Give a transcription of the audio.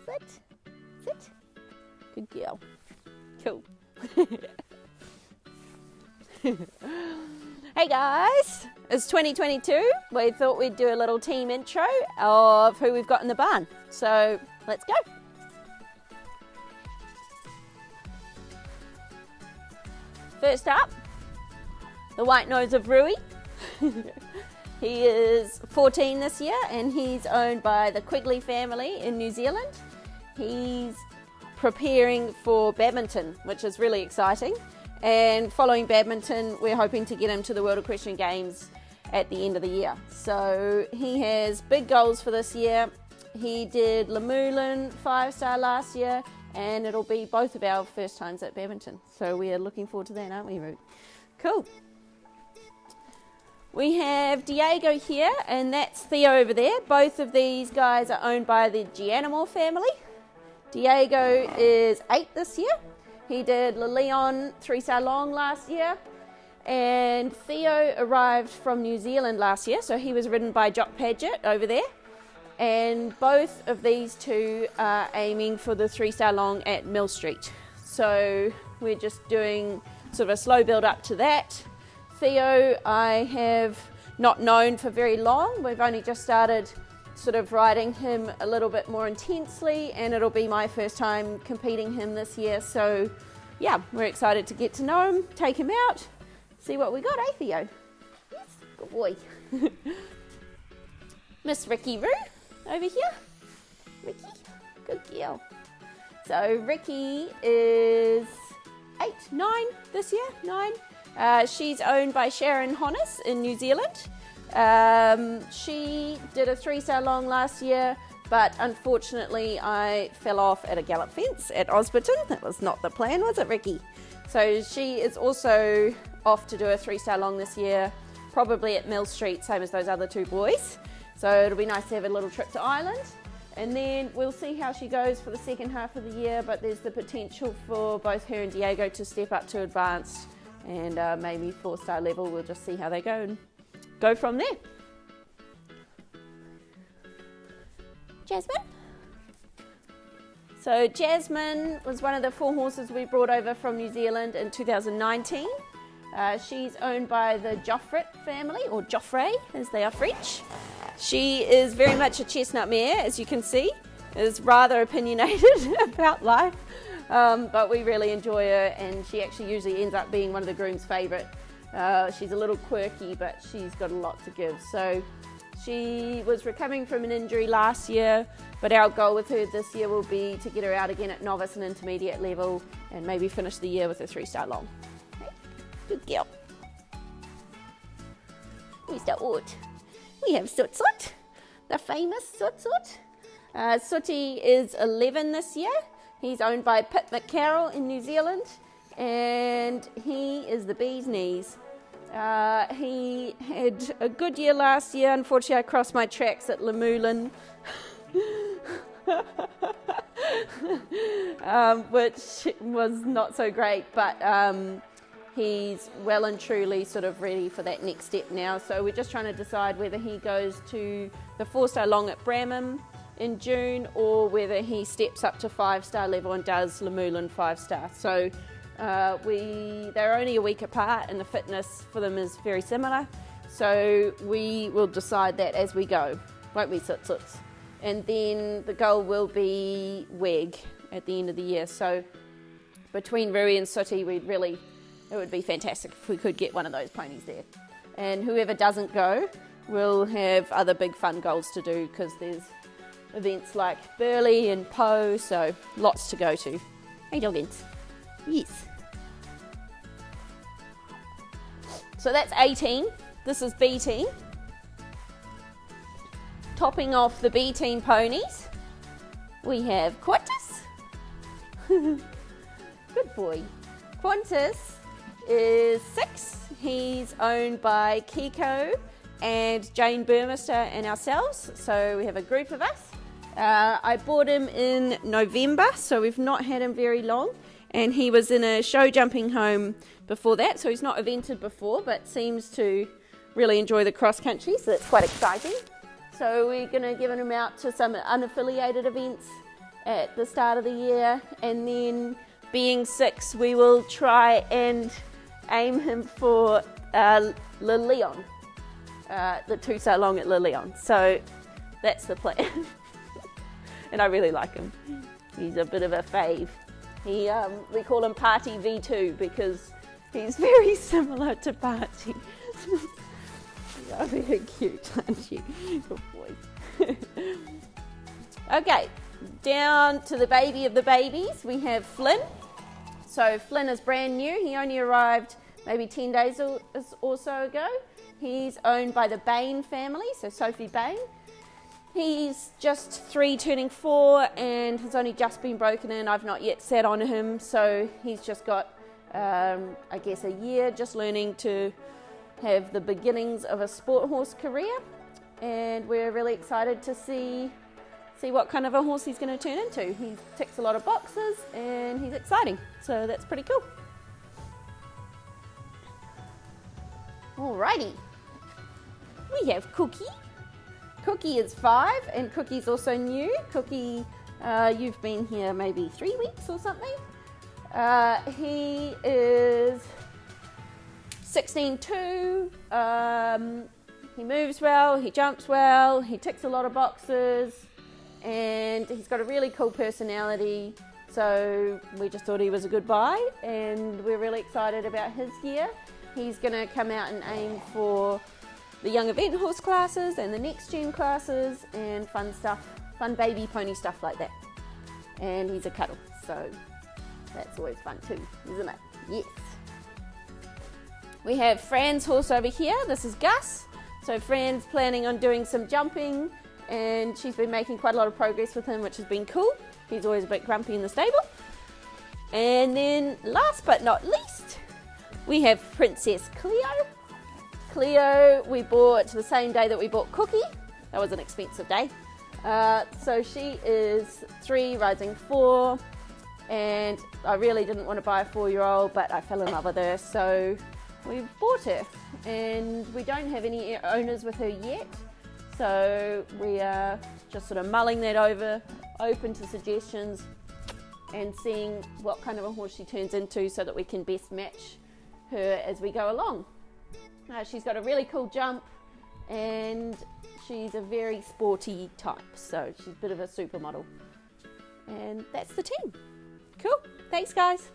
Sit. Sit. Good girl. Cool. Hey guys, it's 2022. We thought we'd do a little team intro of who we've got in the barn. So let's go. First up, the white nose of Rui. He is 14 this year and he's owned by the Quigley family in New Zealand. He's preparing for badminton, which is really exciting. And following badminton, we're hoping to get him to the World Equestrian Games at the end of the year. So he has big goals for this year. He did Lemuelin 5-star last year, and it'll be both of our first times at badminton. So we are looking forward to that, aren't we, Ruth? Cool. We have Diego here, and that's Theo over there. Both of these guys are owned by the Gianamore family. Diego is 8 this year. He did Le Leon 3-star long last year, and Theo arrived from New Zealand last year, so he was ridden by Jock Paget over there. And both of these two are aiming for the 3-star long at Mill Street. So we're just doing sort of a slow build up to that. Theo I have not known for very long. We've only just started sort of riding him a little bit more intensely, and it'll be my first time competing him this year. So yeah, we're excited to get to know him, take him out, see what we got, eh Theo? Yes, good boy. Miss Ricky Roo over here. Ricky, good girl. So Ricky is 8, 9 this year, 9. She's owned by Sharon Honnis in New Zealand. She did a 3-star long last year, but unfortunately I fell off at a gallop fence at Osberton. That was not the plan, was it, Ricky? So she is also off to do a 3-star long this year, probably at Mill Street, same as those other two boys. So it'll be nice to have a little trip to Ireland. And then we'll see how she goes for the second half of the year, but there's the potential for both her and Diego to step up to advanced and maybe 4-star level. We'll just see how they go and go from there. Jasmine. So Jasmine was one of the 4 horses we brought over from New Zealand in 2019. She's owned by the Joffre family, or Joffre as they are French. She is very much a chestnut mare, as you can see, is rather opinionated about life, but we really enjoy her, and she actually usually ends up being one of the groom's favourite. She's a little quirky, but she's got a lot to give. So she was recovering from an injury last year, but our goal with her this year will be to get her out again at novice and intermediate level and maybe finish the year with a 3-star long. Okay. Good girl. Mr. Ort. We have Soot Soot, the famous Soot Soot. Sooty is 11 this year. He's owned by Pip McCarroll in New Zealand, and he is the bee's knees. He had a good year last year. Unfortunately, I crossed my tracks at Lemuelin, which was not so great, but he's well and truly sort of ready for that next step now. So we're just trying to decide whether he goes to the 4-star long at Bramham in June, or whether he steps up to 5-star level and does Lemuelin 5-star. So they're only a week apart, and the fitness for them is very similar. So we will decide that as we go, won't we, Soot Soots? And then the goal will be WEG at the end of the year. So between Rui and Sooty, it would be fantastic if we could get one of those ponies there. And whoever doesn't go will have other big fun goals to do, because there's events like Burleigh and Poe, so lots to go to. Hey doggins. Yes. So that's 18. This is B team. Topping off the B team ponies, we have Qantas. Good boy. Qantas is 6. He's owned by Kiko and Jane Burmester and ourselves, so we have a group of us. I bought him in November, so we've not had him very long, and he was in a show jumping home before that, so he's not evented before, but seems to really enjoy the cross country, so that's quite exciting. So we're going to give him out to some unaffiliated events at the start of the year, and then being 6, we will try and aim him for Le Leon, the Two-Star Long at Le Leon. So that's the plan. And I really like him. He's a bit of a fave. We call him Party V2 because he's very similar to Party. You're very cute, aren't you? Good boy. Okay, down to the baby of the babies, we have Flynn. So Flynn is brand new. He only arrived maybe 10 days or so ago. He's owned by the Bain family, so Sophie Bain. He's just 3 turning 4 and has only just been broken in. I've not yet sat on him, so he's just got, I guess, a year just learning to have the beginnings of a sport horse career. And we're really excited to see what kind of a horse he's going to turn into. He ticks a lot of boxes and he's exciting, so that's pretty cool. Alrighty, we have Cookie. Cookie is 5 and Cookie's also new. Cookie, you've been here maybe 3 weeks or something. He is 16'2". He moves well, he jumps well, he ticks a lot of boxes, and he's got a really cool personality. So we just thought he was a good buy, and we're really excited about his year. He's going to come out and aim for the young event horse classes and the next gen classes and fun stuff, fun baby pony stuff like that. And he's a cuddle, so that's always fun too, isn't it? Yes. We have Fran's horse over here. This is Gus. So Fran's planning on doing some jumping, and she's been making quite a lot of progress with him, which has been cool. He's always a bit grumpy in the stable. And then last but not least, we have Princess Cleo. Cleo we bought the same day that we bought Cookie. That was an expensive day. So she is 3 rising 4, and I really didn't want to buy a 4-year-old, but I fell in love with her, so we bought her. And we don't have any owners with her yet, so we are just sort of mulling that over, open to suggestions and seeing what kind of a horse she turns into so that we can best match her as we go along. She's got a really cool jump and she's a very sporty type, so she's a bit of a supermodel. And that's the team. Cool. Thanks, guys.